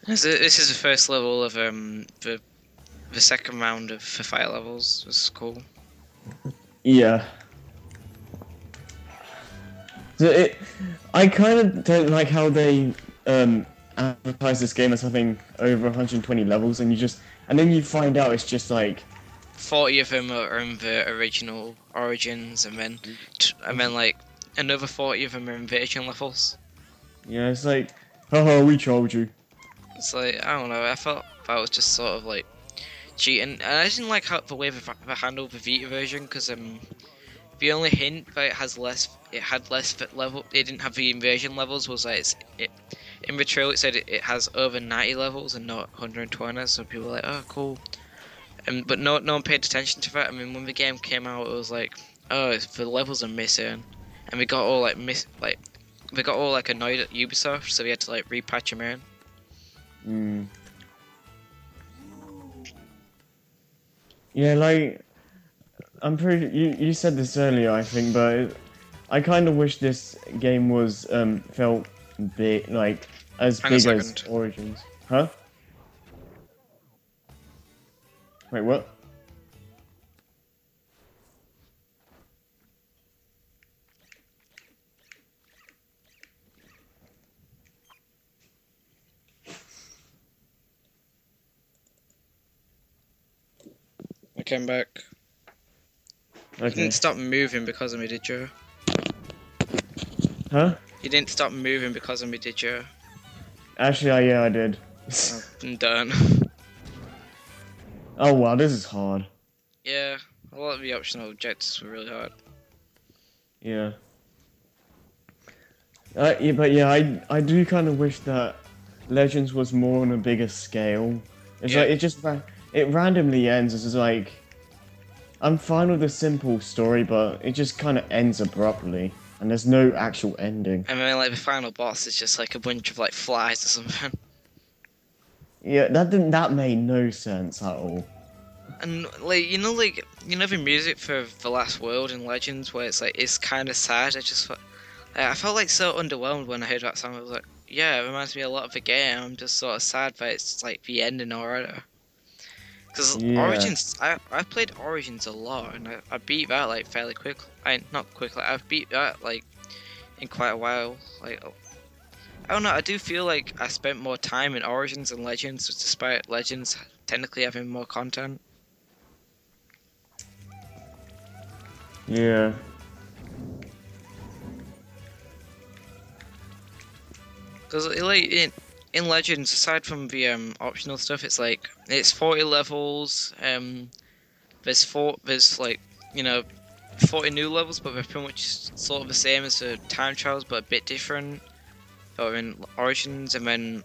This is the first level of the second round of the fire levels. This is cool. Yeah. So I kind of don't like how they advertise this game as having over 120 levels, and then you find out it's just like 40 of them are in the original Origins, and then like another 40 of them are invasion levels. yeah, it's like, haha, we trolled you. It's like I don't know. I felt that was just sort of like cheating, and I didn't like how the way they handled the Vita version because the only hint that it had less level. It didn't have the invasion levels. Was like in the trail it said it has over 90 levels and not 120. So people were like, oh, cool. But no one paid attention to that. I mean, when the game came out, it was like, oh, the levels are missing, and we got all we got all like annoyed at Ubisoft, so we had to like repatch them in. Mm. Yeah, like I'm pretty. You said this earlier, I think, but I kind of wish this game was felt big, like as Hang a big as second. Origins. Huh? Wait, what? I came back. You Okay. didn't stop moving because of me, did you? Huh? You didn't stop moving because of me, did you? Actually, yeah, I did. Oh, I'm done. Oh wow, this is hard. Yeah, a lot of the optional objectives were really hard. Yeah. Yeah, but yeah, I do kind of wish that Legends was more on a bigger scale. It's Yeah. like it randomly ends. It's just like I'm fine with a simple story, but it just kind of ends abruptly, and there's no actual ending. And then like the final boss is just like a bunch of like flies or something. Yeah, that made no sense at all. And like the music for the last world in Legends where it's like it's kind of sad. I felt like so underwhelmed when I heard that song. I was like, yeah, it reminds me a lot of the game. I'm just sort of sad that it's like the ending already. Because Yeah. Origins, I played Origins a lot and I beat that like fairly quick. Not quickly. I've beat that like in quite a while. Like I don't know. I do feel like I spent more time in Origins than Legends, despite Legends technically having more content. Yeah. Because like in Legends, aside from the optional stuff, it's 40 levels. There's like you know 40 new levels, but they're pretty much sort of the same as the time trials, but a bit different. Or in Origins, and then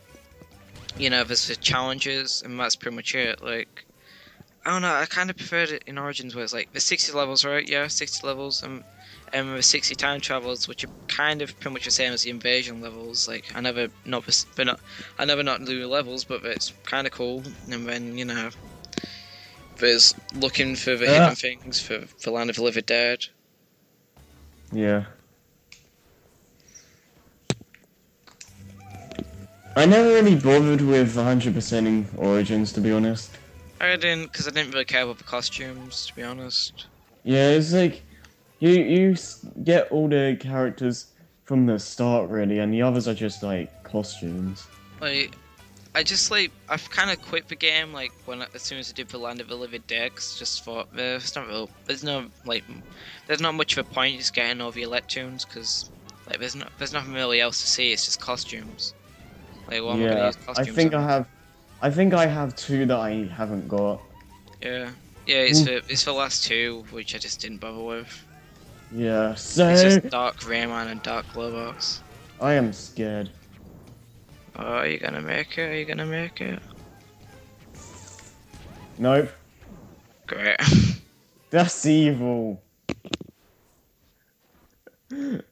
there's the challenges, and that's pretty much it. Like I don't know, I kind of preferred it in Origins where it's like the 60 levels, right? Yeah, 60 levels, and the 60 time travels, which are kind of pretty much the same as the invasion levels. Like I never not do levels, but it's kind of cool. And then there's looking for the hidden things for the Land of the Living Dead. Yeah. I never really bothered with 100%ing Origins, to be honest. I didn't, because I didn't really care about the costumes, to be honest. Yeah, it's like get all the characters from the start really, and the others are just like costumes. Like I've kind of quit the game like as soon as I did the Land of the Living Dead, 'cause just thought there's not much of a point just getting all the Electunes, because like there's nothing really else to see. It's just costumes. Like what am I gonna Yeah, use costumes on? I think I have two that I haven't got. Yeah, yeah. It's the last two which I just didn't bother with. Yeah, It's so just Dark Rayman and Dark Glowbox. I am scared. Oh, are you gonna make it? Are you gonna make it? Nope, Great. that's evil.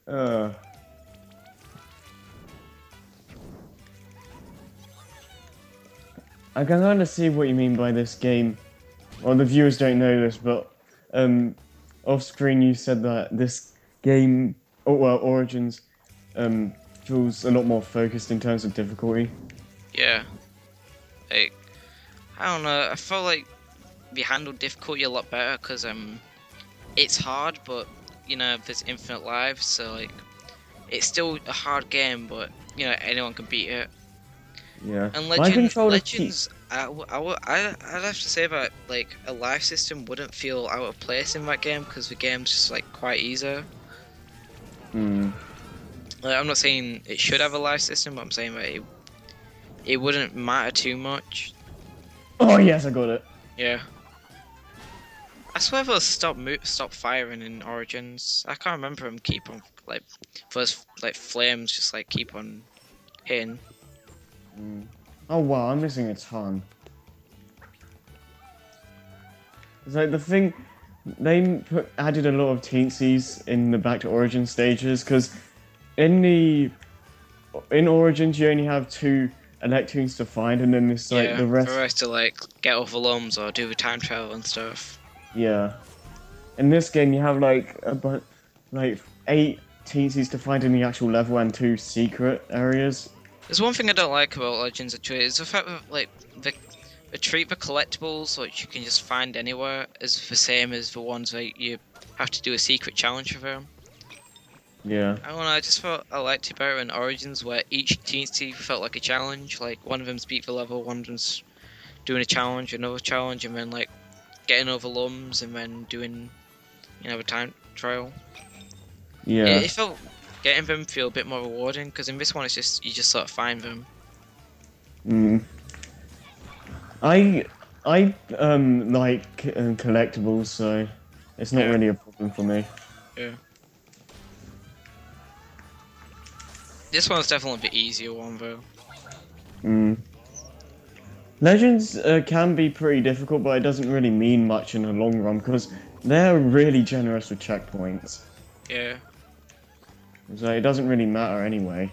Uh, I can kind of see what you mean by this game. Well, the viewers don't know this, but off screen you said that this game, oh well, Origins, feels a lot more focused in terms of difficulty. Yeah. Like, I don't know. I felt like they handled difficulty a lot better because it's hard, but you know there's infinite lives, so like it's still a hard game, but you know anyone can beat it. Yeah. And My controller Legends, I'd have to say that like a life system wouldn't feel out of place in that game because the game's just like quite easy. Hmm. Like, I'm not saying it should have a life system, but I'm saying that it wouldn't matter too much. Oh yes, I got it. Yeah. I swear they'll stop firing in Origins. I can't remember them keep on like those like flames just like keep on hitting. Oh wow, I'm missing a ton. It's like the thing, added a lot of teensies in the Back to Origin stages, because in Origins you only have 2 Electoons to find, and then it's like Yeah, the rest. for us to like get off alarms or do the time travel and stuff. Yeah. In this game you have like like 8 teensies to find in the actual level and 2 secret areas. There's one thing I don't like about Legends actually, is the fact that like they treat the collectibles which you can just find anywhere as the same as the ones that you have to do a secret challenge for them. Yeah. I don't know, I just felt I liked it better in Origins where each teensy felt like a challenge. Like one of them's beat the level, one of them's doing a challenge, another challenge, and then like getting over lums and then doing, you know, a time trial. Yeah. It felt getting them feel a bit more rewarding because in this one it's just you just sort of find them. I like collectibles, so it's not really a problem for me. Yeah. This one's definitely the easier one though. Legends can be pretty difficult, but it doesn't really mean much in the long run because they're really generous with checkpoints. Yeah. So it doesn't really matter anyway.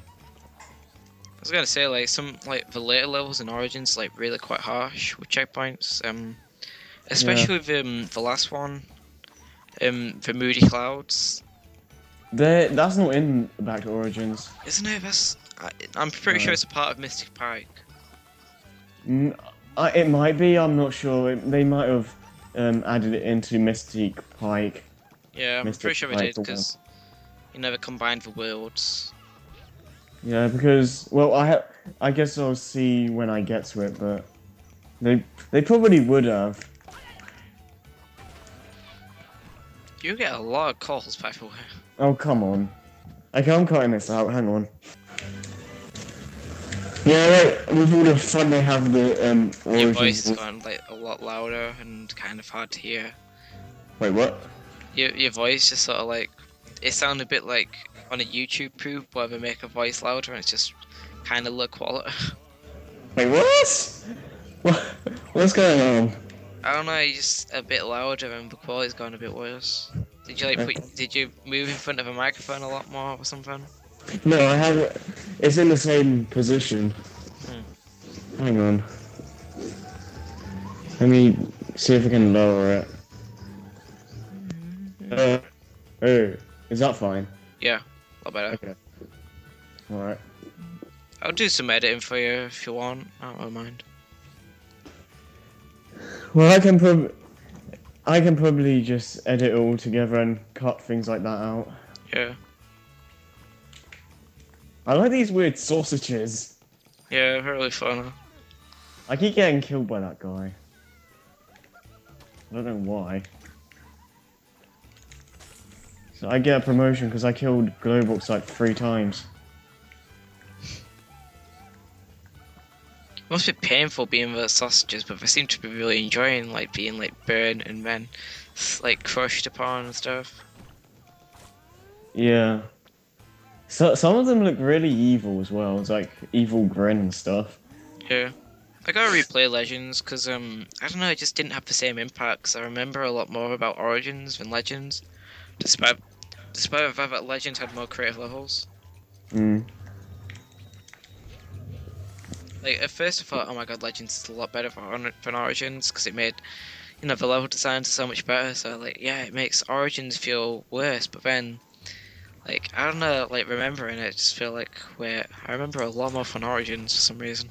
I was gonna say like some like the later levels in Origins like really quite harsh with checkpoints. Especially with the last one, the Moody Clouds. That's not in Back to Origins. Isn't it? I'm pretty sure it's a part of Mystic Pike. It might be. I'm not sure. They might have added it into Mystic Pike. Yeah, I'm Mystic pretty sure they Pike did because you never combined the worlds. Yeah, because well, I guess I'll see when I get to it, but they probably would have. You get a lot of calls, by the way. Oh come on! Okay, I'm cutting this out. Hang on. Yeah, right. With all the fun they have the Your voice Origins. has gone like a lot louder and kind of hard to hear. Wait, what? Your voice just sort of like it sounded a bit like on a YouTube proof where they make a voice louder and it's just kind of low quality. Wait, what? What's going on? I don't know, you're just a bit louder and the quality's gone a bit worse. Did you did you move in front of a microphone a lot more or something? No, I have it. It's in the same position. Hang on. Let me see if I can lower it. Oh, is that fine? Yeah, a lot better. Okay. Alright. I'll do some editing for you if you want. I don't mind. Well, I can probably just edit it all together and cut things like that out. Yeah. I like these weird sausages. Yeah, really fun. I keep getting killed by that guy. I don't know why. So I get a promotion because I killed Globox like 3 times. It must be painful being with sausages, but they seem to be really enjoying like being like burned and then like crushed upon and stuff. Yeah. So some of them look really evil as well. It's like evil grin and stuff. Yeah. I gotta replay Legends because I don't know, it just didn't have the same impact. Cause I remember a lot more about Origins than Legends, despite the fact that Legends had more creative levels. Like at first I thought, oh my god, Legends is a lot better than Origins because it made, you know, the level designs are so much better. So like, yeah, it makes Origins feel worse. But then, like, I don't know, like remembering it, I just feel like I remember a lot more from Origins for some reason.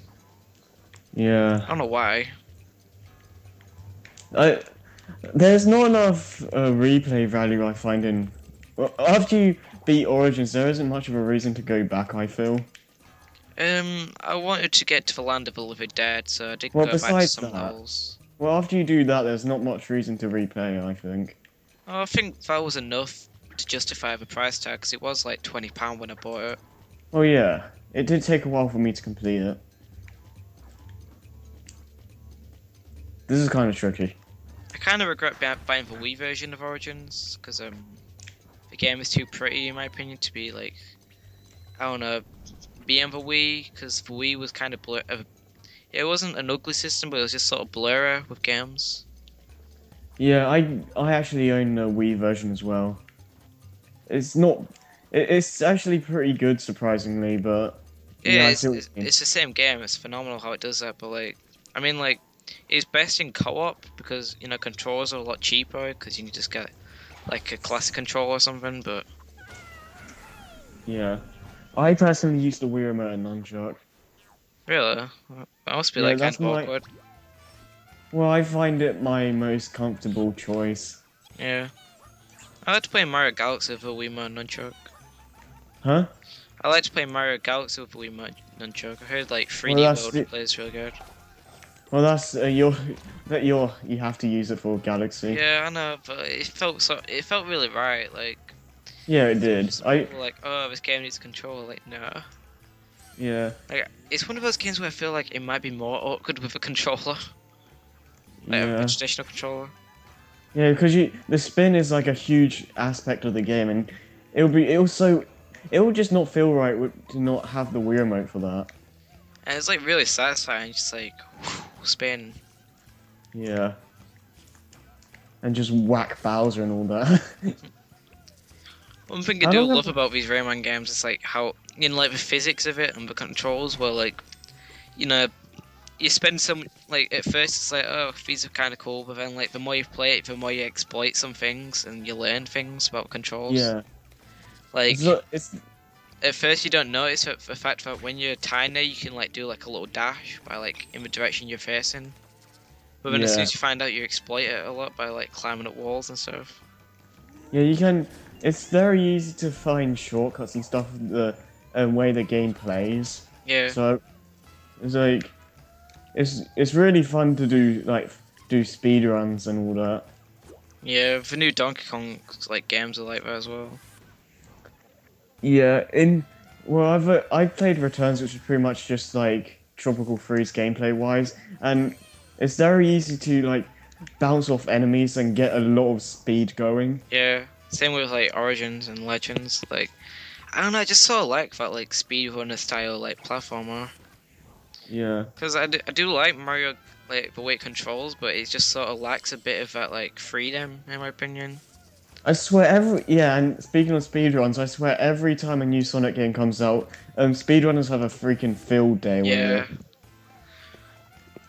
Yeah. I don't know why. I There's not enough replay value I find in. Well, after you beat Origins, there isn't much of a reason to go back. I feel. I wanted to get to the Land of the Living Dead, so I did Well, go back to besides some that, levels. well, after you do that, there's not much reason to replay. I think. Oh, I think that was enough to justify the price tag, because it was like £20 when I bought it. Oh yeah, it did take a while for me to complete it. This is kind of tricky. I kind of regret buying the Wii version of Origins, because the game is too pretty, in my opinion, to be like, I don't know, be on the Wii, because the Wii was kind of blur. It wasn't an ugly system, but it was just sort of blurry with games. Yeah, I actually own the Wii version as well. It's not. It's actually pretty good, surprisingly, but Yeah, I see what you mean. it's the same game. It's phenomenal how it does that, but like, I mean, like, it's best in co-op because you know controllers are a lot cheaper because you can just get like a classic controller or something. But Yeah, I personally use the Wii remote and nunchuck. really, that must be Yeah, like kind that's of my. awkward. Well, I find it my most comfortable choice. Yeah, I like to play Mario Galaxy with a Wiimote nunchuck. Huh? I like to play Mario Galaxy with a Wiimote nunchuck. I heard like 3D Well, that's mode plays really good. Well, that's you have to use it for Galaxy. Yeah, I know, but it felt really right. Like, Yeah, it did. some people were like, oh, this game needs a controller. Like, no. Yeah. Like, it's one of those games where I feel like it might be more awkward with a controller, like Yeah. a traditional controller. Yeah, because the spin is like a huge aspect of the game, and it will just not feel right to not have the Wii remote for that. And it's like really satisfying, just like spin. Yeah. And just whack Bowser and all that. One thing I do love about these Rayman games is like how like the physics of it and the controls where like you spend some like at first it's like oh these are kind of cool, but then like the more you play it, the more you exploit some things and you learn things about controls. Yeah. Like It's at first you don't notice the fact that when you're tiny you can like do like a little dash by like in the direction you're facing. But then as soon as you find out you exploit it a lot by like climbing up walls and stuff. Yeah, you can. It's very easy to find shortcuts and stuff the way the game plays. Yeah. So it's like it's really fun to do speed runs and all that. Yeah, the new Donkey Kong like games are like that as well. Yeah, I've played Returns, which is pretty much just like Tropical Freeze gameplay wise, and it's very easy to like bounce off enemies and get a lot of speed going. Yeah, same with like Origins and Legends. Like, I don't know, I just sort of like that like speedrunner style like platformer. Yeah. Because I do like Mario like the way it controls, but it just sort of lacks a bit of that like freedom in my opinion. I swear and speaking of speedruns, I swear every time a new Sonic game comes out, speedrunners have a freaking field day with it.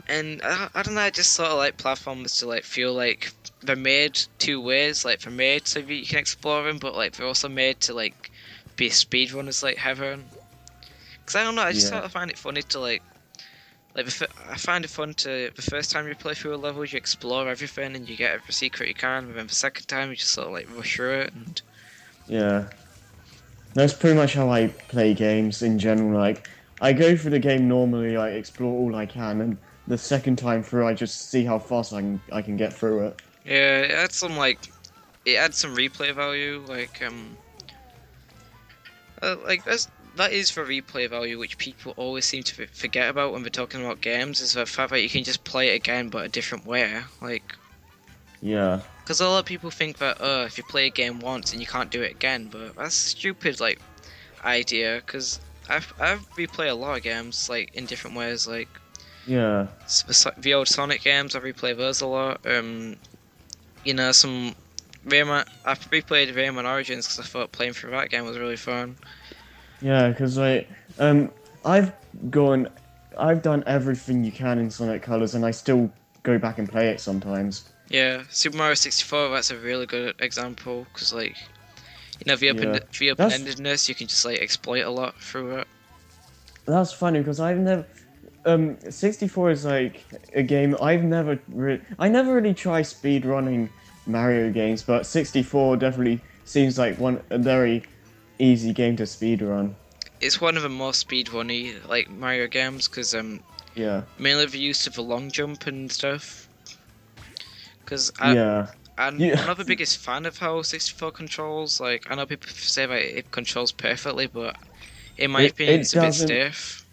And I don't know, I just sort of like platformers to like feel like they're made two ways. Like they're made so you can explore them, but like they're also made to like be speedrunners like heaven. Because I don't know, I just sort of find it funny to like I find it fun to the first time you play through a level you explore everything and you get every secret you can, and then the second time you just sort of like rush through it and yeah. That's pretty much how I play games in general. Like I go through the game normally, I explore all I can, and the second time through I just see how fast I can get through it. yeah, it adds some replay value, that is for replay value, which people always seem to forget about when they're talking about games, is the fact that you can just play it again but a different way. Like, yeah. Because a lot of people think that, if you play a game once and you can't do it again, but that's a stupid, like, idea, because I've replayed a lot of games, like, in different ways, like, yeah. The old Sonic games, I replay those a lot, some Rayman, I've replayed Rayman Origins because I thought playing through that game was really fun. Yeah, because I've done everything you can in Sonic Colors, and I still go back and play it sometimes. Yeah, Super Mario 64, that's a really good example, because, like, the open-endedness, you can just, like, exploit a lot through it. That's funny, because 64 is like a game I never really try speed running Mario games, but 64 definitely seems like a very easy game to speed run. It's one of the more speedrunny like Mario games because Yeah. mainly they're used to the long jump and stuff. Because Yeah. I'm Yeah. not the biggest fan of how 64 controls. Like I know people say that it controls perfectly, but in my opinion, It it's a bit doesn't. stiff.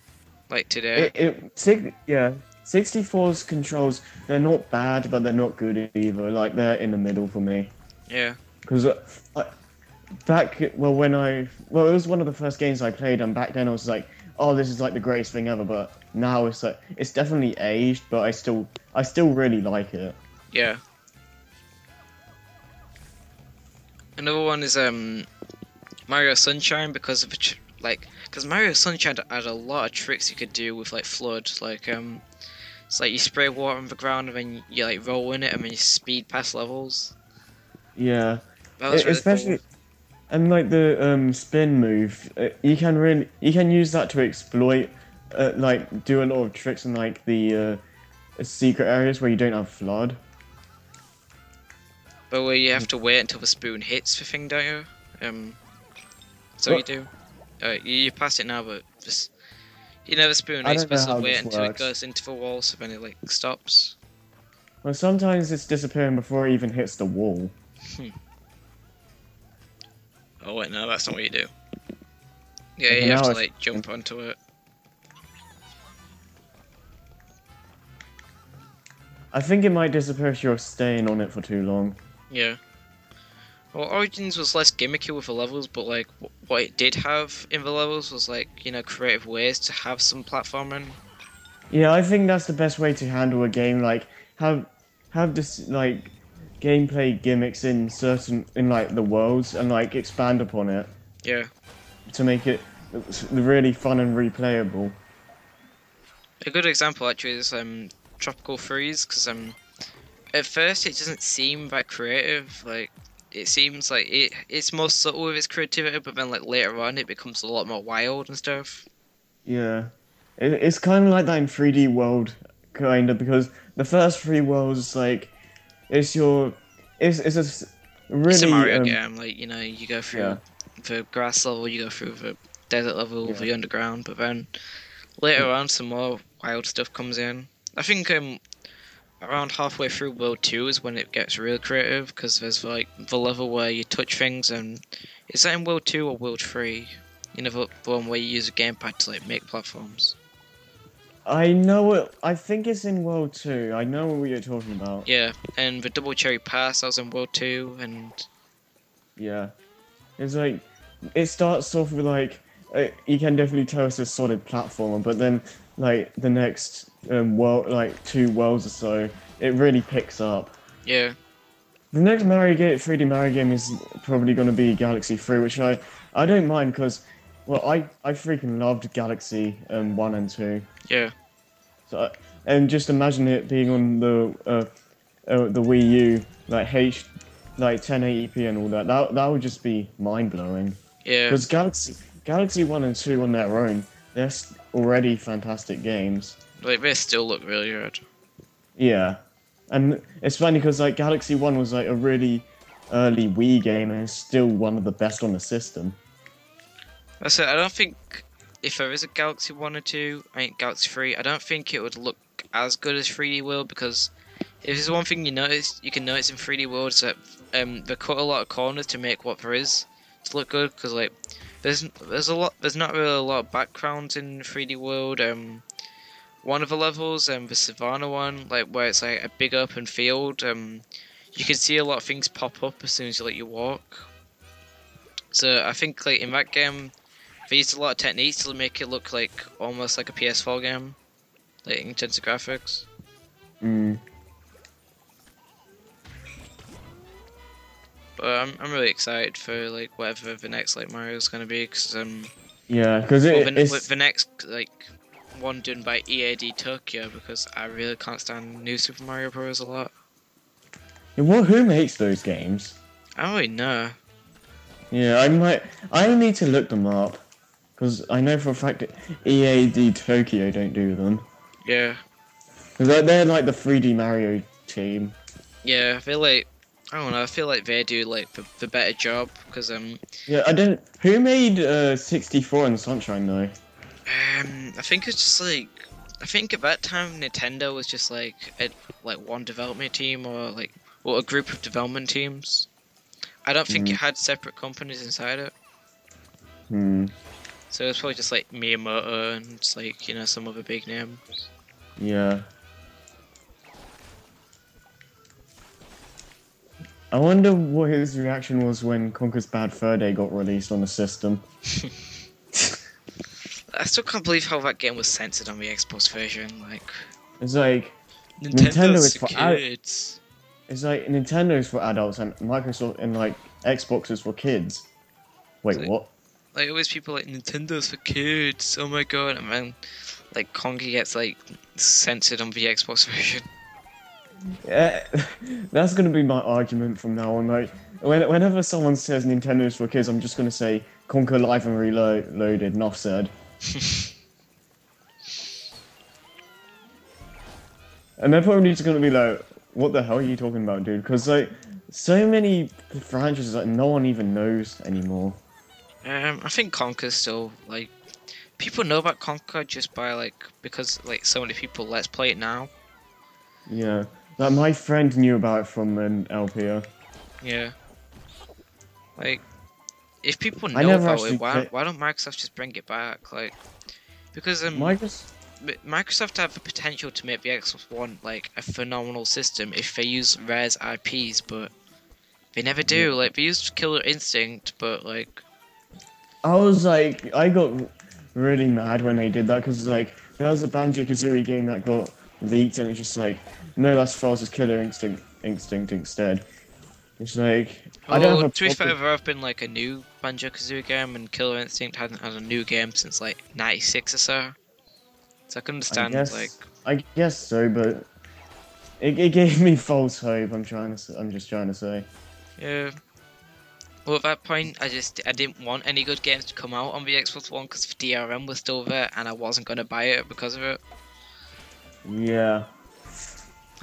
Like today. Yeah. 64's controls, they're not bad, but they're not good either. Like they're in the middle for me. Yeah. Because it was one of the first games I played, and back then I was like, oh, this is like the greatest thing ever. But now it's like it's definitely aged, but I still really like it. Yeah. Another one is Mario Sunshine because of because Mario Sunshine had a lot of tricks you could do with like flood. Like it's like you spray water on the ground and then you like roll in it and then you speed past levels. Yeah, That was really especially. cool. And like the spin move, you can use that to exploit, like do a lot of tricks in like the secret areas where you don't have flood. But where you have to wait until the spoon hits the thing, don't you? So you do. You pass it now, but just the spoon. I You're don't know supposed to how wait this until it works. goes into the wall, so then it like stops. Well, sometimes it's disappearing before it even hits the wall. Oh wait, no, that's not what you do. Yeah, Okay, you have now to it's- like jump onto it. I think it might disappear if you're staying on it for too long. Yeah. Well, Origins was less gimmicky with the levels, but like what it did have in the levels was like creative ways to have some platforming. Yeah, I think that's the best way to handle a game. Like have this like gameplay gimmicks in like the worlds and like expand upon it Yeah. to make it really fun and replayable. A good example actually is Tropical Freeze because at first it doesn't seem that creative. Like it seems like it's more subtle with its creativity, but then like later on it becomes a lot more wild and stuff. Yeah, it's kind of like that in 3D World, kind of, because the first three worlds like it's your it's a really It's a Mario game, like you go through yeah the grass level, you go through the desert level, yeah the underground, but then later on some more wild stuff comes in. I think around halfway through World 2 is when it gets real creative because there's like the level where you touch things and is that in World 2 or World 3? The one where you use a gamepad to like make platforms. I know it. I think it's in World 2. I know what you're talking about. Yeah, and the Double Cherry Pass, I was in World 2, and Yeah, it's like it starts off with like you can definitely tell it's a solid platformer, but then like the next world, like 2 worlds or so, it really picks up. yeah. The next Mario game, 3D Mario game is probably going to be Galaxy 3, which I don't mind because, well, I freaking loved Galaxy 1 and 2. Yeah. So, and just imagine it being on the Wii U, like 1080p and all that. That would just be mind blowing. Yeah. Because Galaxy 1 and 2 on their own, they're already fantastic games. Like, they still look really good. Yeah. And it's funny because like Galaxy 1 was like a really early Wii game and it's still one of the best on the system. That's it. I don't think if there is a Galaxy 1 or 2, I think Galaxy 3, I don't think it would look as good as 3D World because if there's one thing you can notice in 3D World is that they cut a lot of corners to make what there is to look good because like there's not really a lot of backgrounds in 3D World. One of the levels, the Savannah one, like where it's like a big open field, you can see a lot of things pop up as soon as you walk. So I think like in that game, they used a lot of techniques to make it look like almost like a PS4 game, like in terms of graphics. Mm. But I'm really excited for like whatever the next like Mario's gonna be, because Yeah, because with the next like one done by EAD Tokyo, because I really can't stand New Super Mario Bros. A lot. Who makes those games? I don't really know. Yeah, I need to look them up because I know for a fact that EAD Tokyo don't do them. Yeah. They're like the 3D Mario team. Yeah, I feel like I don't know. I feel like they do like the better job because Yeah, I don't. Who made 64 and Sunshine though? I think it's just like I think at that time Nintendo was just like one development team or a group of development teams. I don't think it had separate companies inside it. Hmm. So it's probably just like Miyamoto and just like some other big names. Yeah. I wonder what his reaction was when Conker's Bad Fur Day got released on the system. I still can't believe how that game was censored on the Xbox version. Like, It's like Nintendo is for for kids. It's like Nintendo is for adults and Microsoft and like Xbox is for kids. Wait, Like- what? Like always, people like Nintendo's for kids. Oh my god! And then like Conker gets like censored on the Xbox version. Yeah, that's gonna be my argument from now on. Like, whenever someone says Nintendo's for kids, I'm just gonna say Conker Live and Reloaded. Enough said. And they're probably just gonna be like, "What the hell are you talking about, dude?" Because like, so many franchises that no one even knows anymore. I think Conker's still like people know about Conker just by because so many people let's play it now. Yeah, like my friend knew about it from an LPO. Yeah. Like, if people I know never about actually it, played- why don't Microsoft just bring it back? Like, because Microsoft have the potential to make the Xbox One like a phenomenal system if they use Rare's IPs, but they never do. Yeah. Like, they used Killer Instinct, but like, I was like, I got really mad when they did that because like there was a Banjo-Kazooie game that got leaked and it's just like, no, that's false. It's Killer Instinct instead. It's like I don't have a to be fair, problem- there have been like a new Banjo-Kazooie game, and Killer Instinct hasn't had a new game since like '96 or so. So I can understand I guess so, but it gave me false hope. I'm just trying to say. yeah. Well, at that point, I didn't want any good games to come out on the Xbox One because the DRM was still there, and I wasn't gonna buy it because of it. Yeah.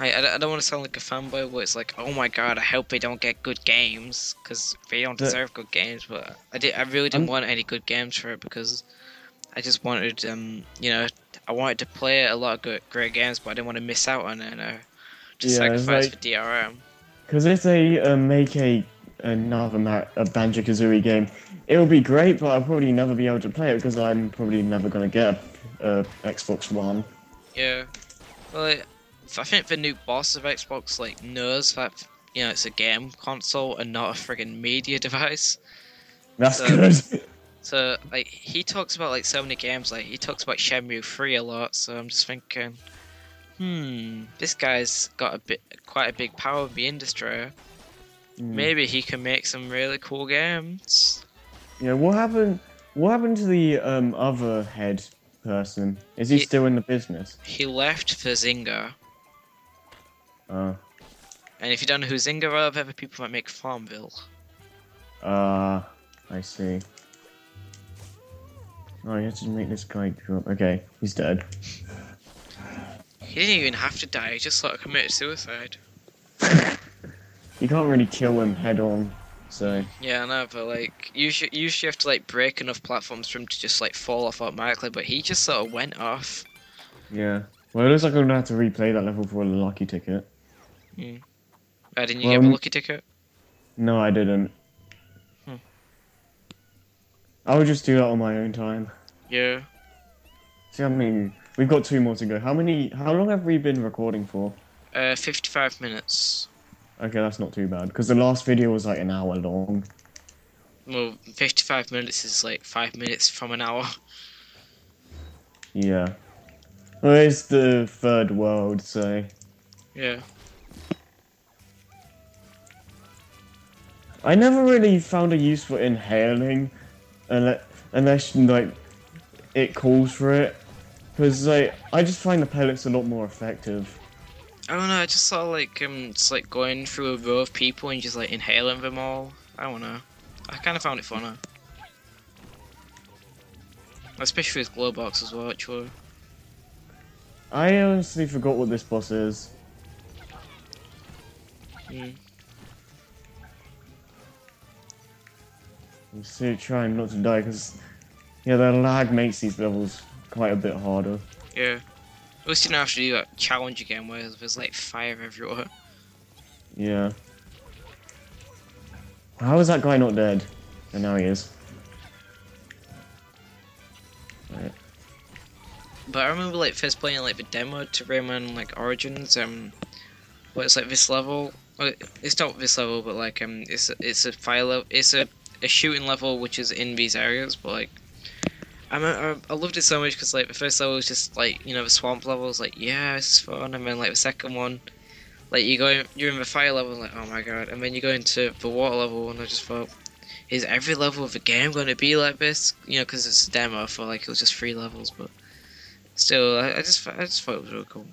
I don't want to sound like a fanboy where it's like, oh my god, I hope they don't get good games because they don't deserve good games. But I really didn't want any good games for it because I just wanted I wanted to play a lot of great games, but I didn't want to miss out on it. Just sacrifice for DRM. Because if they make another Banjo-Kazooie game, it will be great, but I'll probably never be able to play it because I'm probably never gonna get a Xbox One. Yeah, well, I think the new boss of Xbox knows that it's a game console and not a friggin' media device. That's good. So he talks about so many games. Like he talks about Shenmue 3 a lot. So I'm just thinking, this guy's got quite a big power in the industry. Maybe he can make some really cool games. Yeah, what happened to the other head person? Is he still in the business? He left for Zynga. Oh. And if you don't know who Zynga are, they're the people that make Farmville. I see. Oh, you have to make this guy drop. Okay, he's dead. He didn't even have to die, he just committed suicide. You can't really kill him head on, so... Yeah, I know, but usually you have to break enough platforms for him to just fall off automatically, but he just sort of went off. Yeah. Well, it looks like I'm gonna have to replay that level for a lucky ticket. Didn't you get a lucky ticket? No, I didn't. I would just do that on my own time. Yeah. See, I mean, we've got 2 more to go. How long have we been recording for? 55 minutes. Okay, that's not too bad, because the last video was an hour long. Well, 55 minutes is 5 minutes from an hour. Yeah. Well, it's the third world, so... Yeah. I never really found a use for inhaling, unless it calls for it. Because I just find the pellets a lot more effective. I don't know, I just saw just going through a row of people and just inhaling them all. I don't know. I kind of found it funny. Especially with Glowbox as well, actually. I honestly forgot what this boss is. Mm. I'm still trying not to die because, yeah, the lag makes these levels quite a bit harder. Yeah. At least you don't have to do that challenge again where there's like fire everywhere. Yeah. How is that guy not dead? And now he is. Right. But I remember like first playing like the demo to Rayman like Origins, where it's like this level. Well, it's not this level, but like it's a fire level. It's a shooting level which is in these areas. But like I loved it so much because like the first level was just like the swamp level was like yeah it's fun, and then like the second one like you're in the fire level like oh my god, and then you go into the water level and I just thought is every level of the game going to be like this? Because it's a demo. I felt like it was just 3 levels, but still I just thought it was really cool.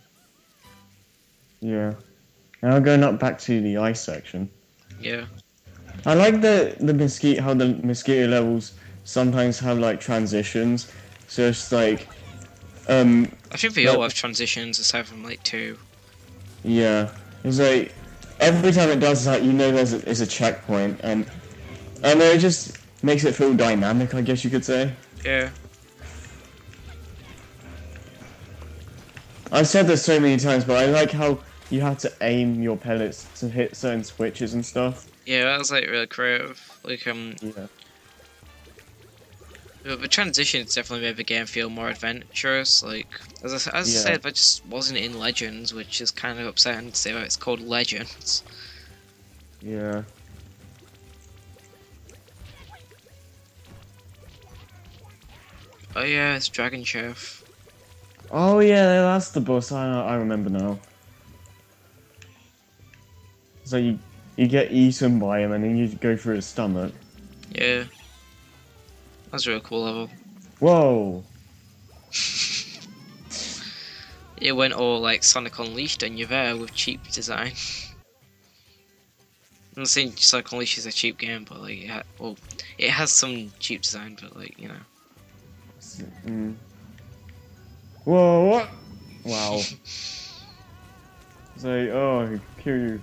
Yeah. Now going up back to the ice section. Yeah. I like the mosquito, how the mosquito levels sometimes have like transitions. So it's like, I think they all have transitions aside from like 2. yeah, it's like every time it does that, there's a checkpoint, and it just makes it feel dynamic, I guess you could say. Yeah. I've said this so many times, but I like how you have to aim your pellets to hit certain switches and stuff. Yeah, that was like really creative. Like Yeah. the transitions definitely made the game feel more adventurous. Like as I said, that just wasn't in Legends, which is kind of upsetting to say that it's called Legends. Yeah. Oh yeah, it's Dragon Chef. Oh yeah, that's the boss. I remember now. So you get eaten by him, and then you go through his stomach. Yeah. That's a really cool level. Whoa. It went all like Sonic Unleashed and you're there with cheap design. I'm not saying Sonic Unleashed is a cheap game, but like it has some cheap design, but like Mm. Whoa! What? Wow. It's like, oh, I kill you.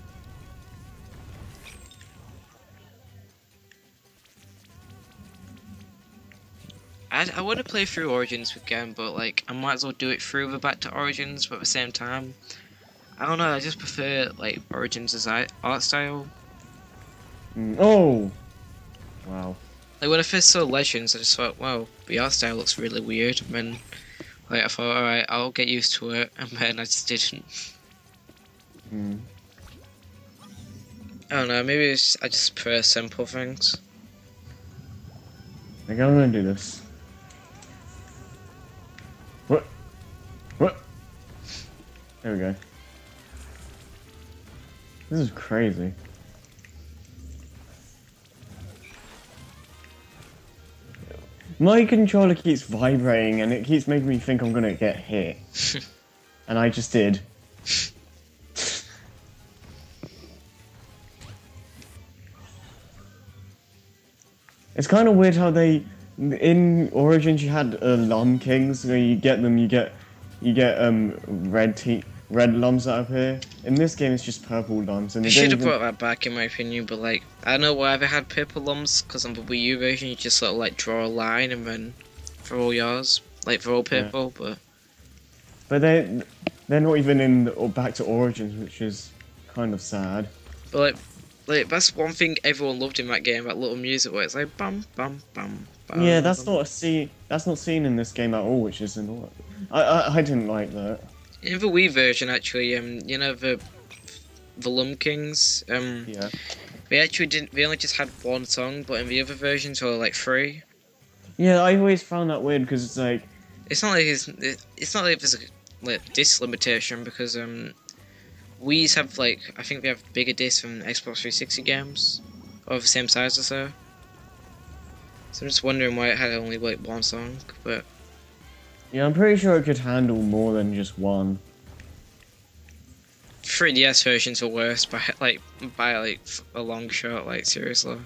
I want to play through Origins again, but like I might as well do it through the back to Origins, but at the same time, I don't know. I just prefer like Origins' art style. Oh! Wow. Like when I first saw Legends, I just thought, wow, the art style looks really weird. And then like I thought, all right, I'll get used to it, and then I just didn't. I don't know. Maybe I just prefer simple things. I think I'm gonna do this. What? What? There we go. This is crazy. My controller keeps vibrating and it keeps making me think I'm gonna get hit. And I just did. It's kind of weird how in Origins you had Lum Kings, where you get red lums that appear. In this game it's just purple lums, and They should have brought that back in my opinion, but like I don't know why they had purple lumps, because on the Wii U version you just sort of like draw a line and then they're all yours, like they're all purple, but they're not even in back to Origins, which is kind of sad. But like that's one thing everyone loved in that game, that little music where it's like bum bum bum bum. Yeah, that's not seen in this game at all, which is annoying. I didn't like that. In the Wii version, actually, the Lum Kings, Yeah. they actually didn't. They only just had one song, but in the other versions, there were like 3. Yeah, I always found that weird because it's like it's not like there's a disc limitation, because Wii's have like I think they have bigger discs than Xbox 360 games, or the same size or so. So I'm just wondering why it had only like one song, but. Yeah, I'm pretty sure it could handle more than just one. 3DS versions are worse by a long shot. Like seriously.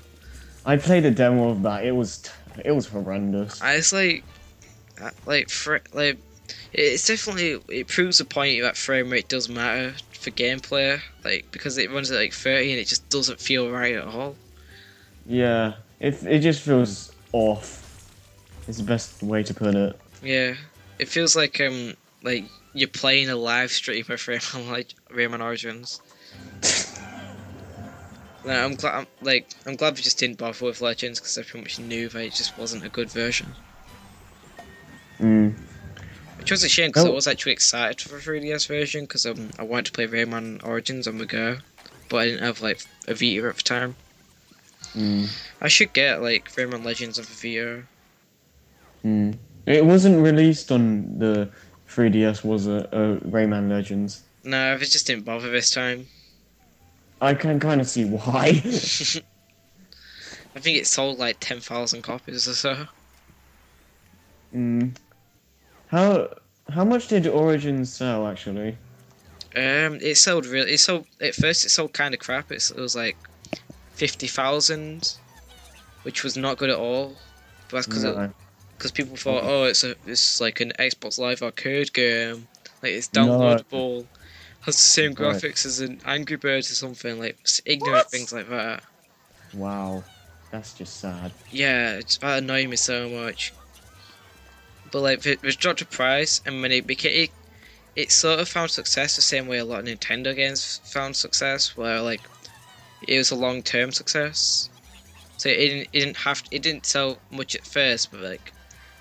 I played a demo of that. It was horrendous. It's like It's definitely it proves the point that frame rate does matter for gameplay, like because it runs at like 30 and it just doesn't feel right at all. Yeah, it just feels off. It's the best way to put it. Yeah, it feels like you're playing a live stream of Rayman like Rayman Origins. Like, I'm glad we just didn't bother with Legends because I pretty much knew that it just wasn't a good version. Mm. Which was a shame because I was actually excited for the 3DS version because I wanted to play Rayman Origins on the go, but I didn't have like a Vita at the time. Mm. I should get like Rayman Legends on the Vita. Mm. It wasn't released on the 3DS, was it? Rayman Legends. No, they just didn't bother this time. I can kind of see why. I think it sold like 10,000 copies or so. Mm. How much did Origins sell actually? It sold really. It sold at first. It sold kind of crap. It was like 50,000, which was not good at all. But that's because people thought, oh, it's like an Xbox Live Arcade game, like it's downloadable, has the same graphics as an Angry Birds or something, like ignorant things like that. Wow, that's just sad. Yeah, that annoyed me so much. But like, it was dropped a price, and when it became, it sort of found success the same way a lot of Nintendo games found success, where like it was a long-term success. So it didn't sell much at first, but like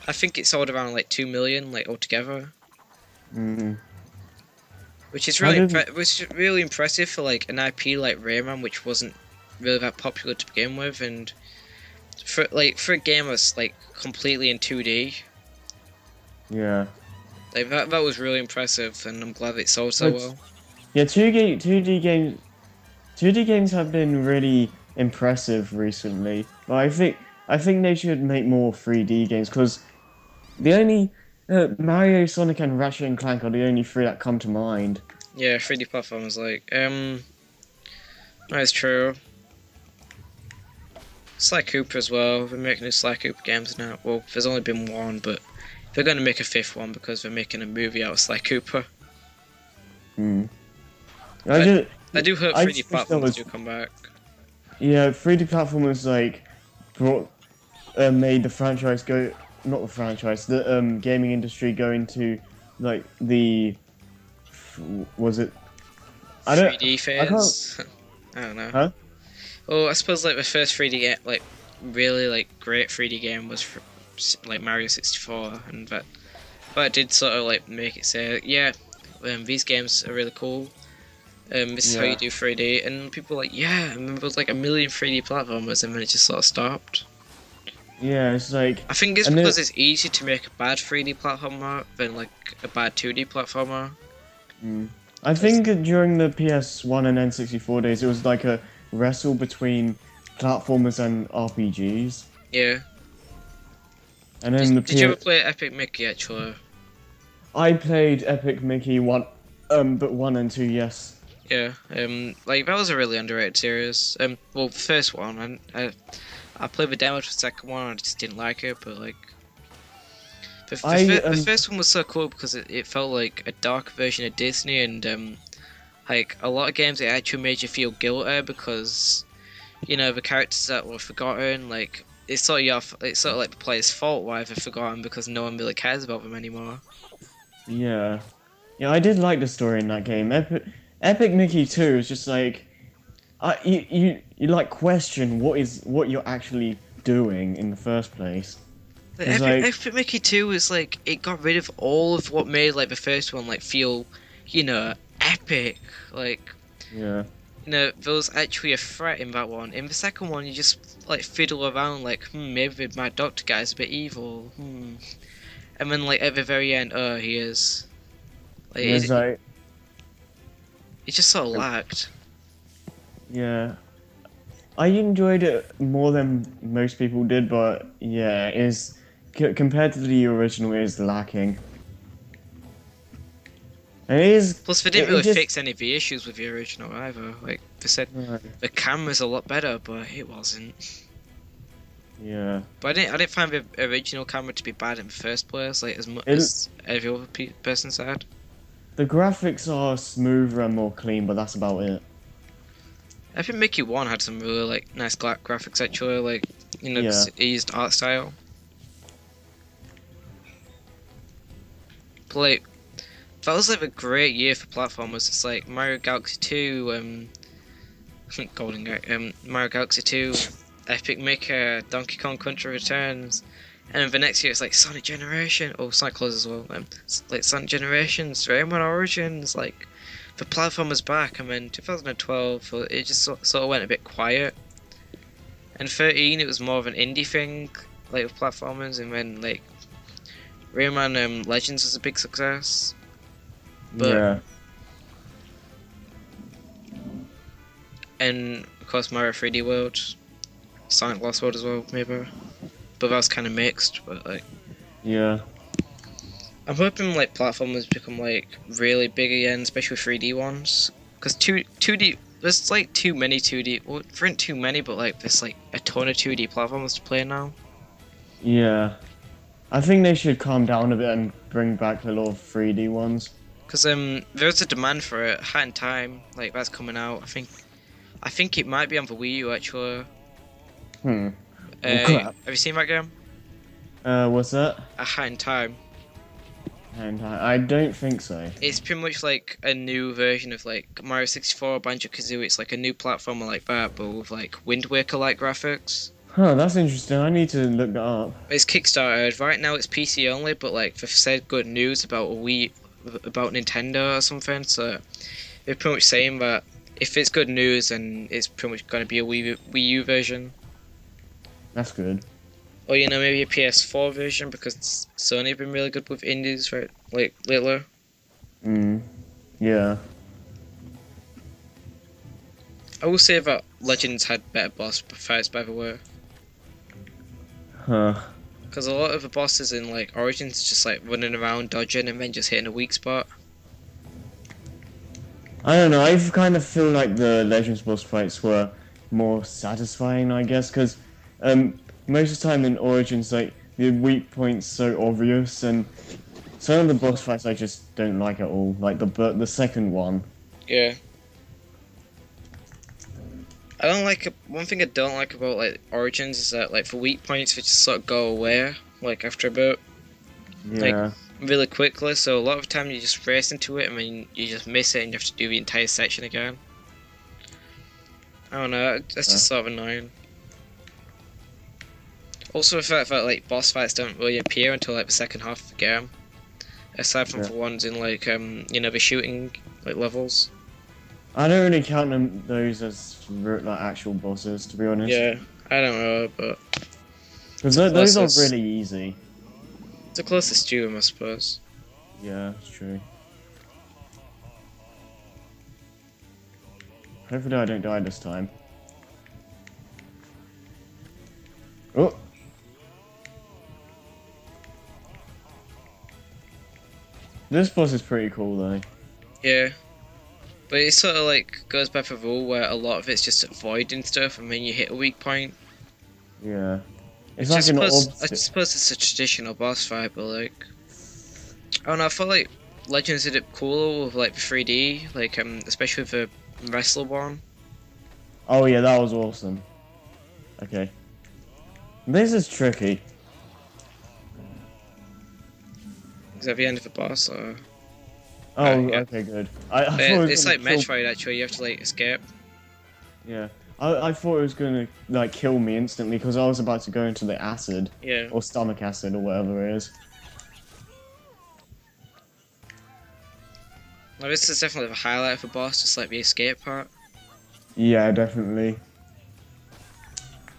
I think it sold around like 2 million like altogether. Mm. Which is really impressive for like an IP like Rayman, which wasn't really that popular to begin with, and for a game that's like completely in 2D. Yeah. Like that was really impressive, and I'm glad it sold so well. Yeah, 2D games have been really impressive recently. But I think they should make more 3D games because the only Mario, Sonic, and Ratchet and Clank are the only three that come to mind. Yeah, 3D platformers that's true. Sly Cooper as well. They're making new Sly Cooper games now. Well, there's only been one, but they're going to make a fifth one because they're making a movie out of Sly Cooper. Hmm. I do hope 3D platformers do come back. Yeah, 3D platformers like made the franchise go. Not the franchise, the gaming industry go into like the. Was it? 3D phase? I don't know. Huh? Oh, I suppose like the first 3D game, like really like great 3D game was for, like Mario 64, and that did sort of like make it say, yeah, these games are really cool. This is how you do 3D, and people were like, yeah, I remember it was like a million 3D platformers, and then it just sort of stopped. Yeah, it's like. I think it's because it's easier to make a bad 3D platformer than like a bad 2D platformer. Mm. I think during the PS1 and N64 days, it was like a wrestle between platformers and RPGs. Yeah. And then did you ever play Epic Mickey actually? I played Epic Mickey 1, but 1 and 2, yes. Yeah. Like that was a really underrated series. Well, the first one, and I played the demo for the second one, and I just didn't like it, but like. The first one was so cool because it felt like a dark version of Disney, and like a lot of games it actually made you feel guilty because you know the characters that were forgotten, like it's sort of like the player's fault why they're forgotten because no one really cares about them anymore. Yeah, I did like the story in that game. Epic Mickey 2 is just like you like question what you're actually doing in the first place. Epic Mickey 2 is like it got rid of all of what made like the first one like feel, you know, epic. Like yeah, you know, there was actually a threat in that one. In the second one, you just like fiddle around like, maybe my doctor guy's a bit evil. And then like at the very end, oh, he is. Like, it just sort of lagged. Yeah. I enjoyed it more than most people did, but yeah, it is compared to the original, it is lacking. And it is. Plus, they didn't really fix any of the issues with the original either. Like they said, the camera's a lot better, but it wasn't. Yeah. But I didn't find the original camera to be bad in the first place, like as much It, as every other person said. the graphics are smoother and more clean, but that's about it. I think Mickey 1 had some really like nice graphics actually, like Yeah. 'cause it used art style. But like that was like a great year for platformers. It's like Mario Galaxy 2, Golden Mario Galaxy 2, Epic Mickey, Donkey Kong Country Returns, and then the next year it's like Sonic Generation, Sonic Colors as well. Like Sonic Generations, Rayman Origins, like the platform was back, and then 2012 it just sort of went a bit quiet. And 13 it was more of an indie thing, like with platformers, and then like Rayman Legends was a big success, but Yeah. and of course Mario 3D World, Sonic Lost World as well maybe, but that was kind of mixed. But like Yeah. I'm hoping like platformers become like really big again, especially 3D ones, because 2D there's like too many 2D. Well, there aren't too many, but like there's like a ton of 2D platformers to play now. Yeah. I think they should calm down a bit and bring back a lot of 3D ones. Because there's a demand for it. Hat in Time, like that's coming out. I think it might be on the Wii U actually. Hmm. Have you seen that game? What's that? A Hat in Time. And I don't think so. It's pretty much like a new version of like Mario 64, Banjo-Kazooie. It's like a new platformer like that, but with like Wind Waker-like graphics. Huh, that's interesting. I need to look that up. It's kickstarted. Right now it's PC only, but like they've said good news about about Nintendo or something. So they're pretty much saying that if it's good news, then it's pretty much going to be a Wii U version. That's good. Or maybe a PS4 version, because Sony have been really good with indies, right? Like lately. Yeah. I will say that Legends had better boss fights, by the way. Huh. Because a lot of the bosses in like Origins just like running around, dodging, and then just hitting a weak spot. I don't know. I kind of feel like the Legends boss fights were more satisfying, I guess, because most of the time in Origins, like the weak points so obvious, and some of the boss fights I just don't like at all. Like the second one. Yeah. I don't like one thing I don't like about like Origins is that like for weak points they just sort of go away like after a bit. Yeah. Like really quickly, so a lot of the time you just race into it and then you just miss it and you have to do the entire section again. I don't know, that's just sort of annoying. Also the fact that like boss fights don't really appear until like the second half of the game. Aside from the ones in like the shooting like levels. I don't really count those as like actual bosses, to be honest. Yeah, I don't know, but because those are really easy. It's the closest to them, I suppose. Yeah, it's true. Hopefully I don't die this time. Oh! This boss is pretty cool though. Yeah. But it sort of like goes by the rule where a lot of it's just avoiding stuff and then you hit a weak point. Yeah. It's I like suppose it's a traditional boss fight, but like I don't know, I felt like Legends did it cooler with like the 3D, like especially with the wrestler one. Oh yeah, that was awesome. Okay. This is tricky. Is that the end of the boss or Oh, yeah. okay, good. I thought it was it's like kill... Metroid actually, you have to like escape. Yeah. I thought it was gonna like kill me instantly because I was about to go into the acid. Yeah. Or stomach acid or whatever it is. Well, this is definitely the highlight of the boss, just like the escape part. Yeah, definitely.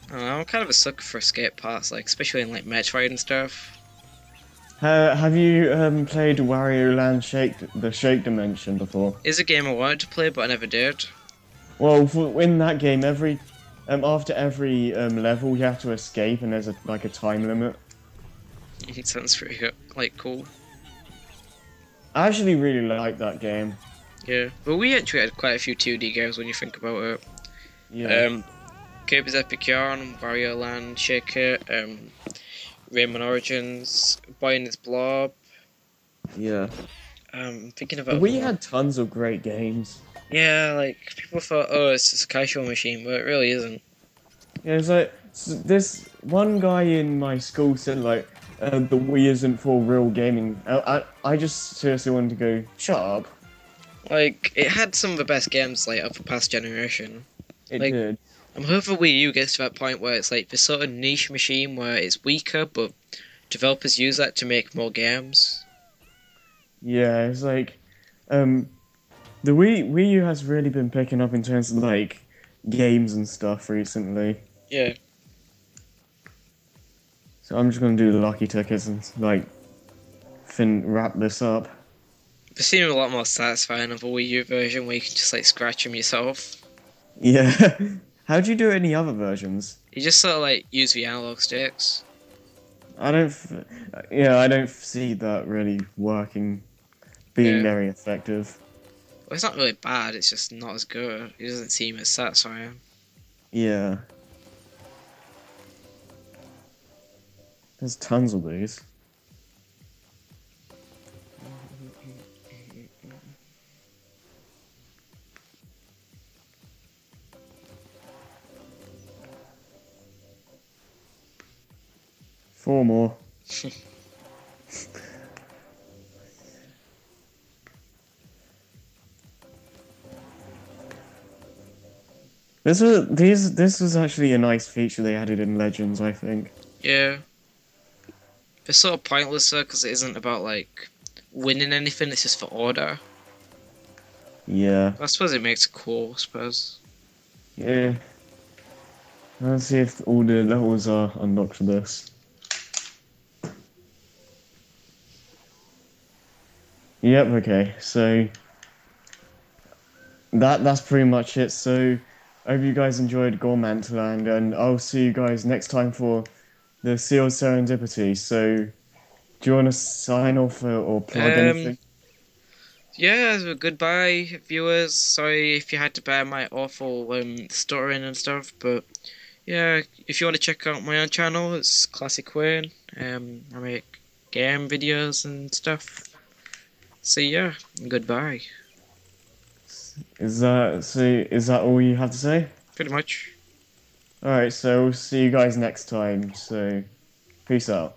I don't know, I'm kind of a sucker for escape parts, like especially in like Metroid and stuff. Have you played Wario Land the Shake Dimension before? It's a game I wanted to play, but I never did. Well, in that game, after every level, you have to escape, and there's like a time limit. It sounds pretty like cool. I actually really like that game. Yeah, but we actually had quite a few 2D games when you think about it. Yeah. Kirby's Epic Yarn, Wario Land, Shaker, Rayman Origins, Boy and His Blob. Yeah. Thinking The about Wii more. had tons of great games. Yeah, like people thought, oh, it's just a casual machine, but it really isn't. Yeah, it's like this one guy in my school said like the Wii isn't for real gaming. I just seriously wanted to go shut up. Like it had some of the best games like of the past generation. It Like did. I'm hoping Wii U gets to that point where it's like this sort of niche machine where it's weaker, but developers use that to make more games. Yeah, it's like um the Wii U has really been picking up in terms of like games and stuff recently. Yeah. So I'm just gonna do the lucky tickets and like wrap this up. It seems a lot more satisfying of a Wii U version where you can just like scratch them yourself. Yeah. How'd you do it in the other versions? You just sort of like use the analog sticks. I don't. Yeah, I don't see that really working, being Yeah. very effective. Well, it's not really bad, it's just not as good. It doesn't seem as satisfying. Yeah. There's tons of these. Four more. This was actually a nice feature they added in Legends, I think. Yeah. It's sort of pointless though, because it isn't about like winning anything, it's just for order. Yeah. I suppose it makes it cool, I suppose. Yeah. Let's see if all the levels are unlocked for this. Yep, okay. So that's pretty much it. So I hope you guys enjoyed Gourmand Land, and I'll see you guys next time for the Sealed Serendipity. So do you want to sign off or plug anything? Yeah, so goodbye, viewers. Sorry if you had to bear my awful stuttering and stuff, but yeah, if you want to check out my own channel, it's ClassyQuinn. I make game videos and stuff. So yeah, goodbye. Is that all you have to say? Pretty much. Alright, so we'll see you guys next time. So peace out.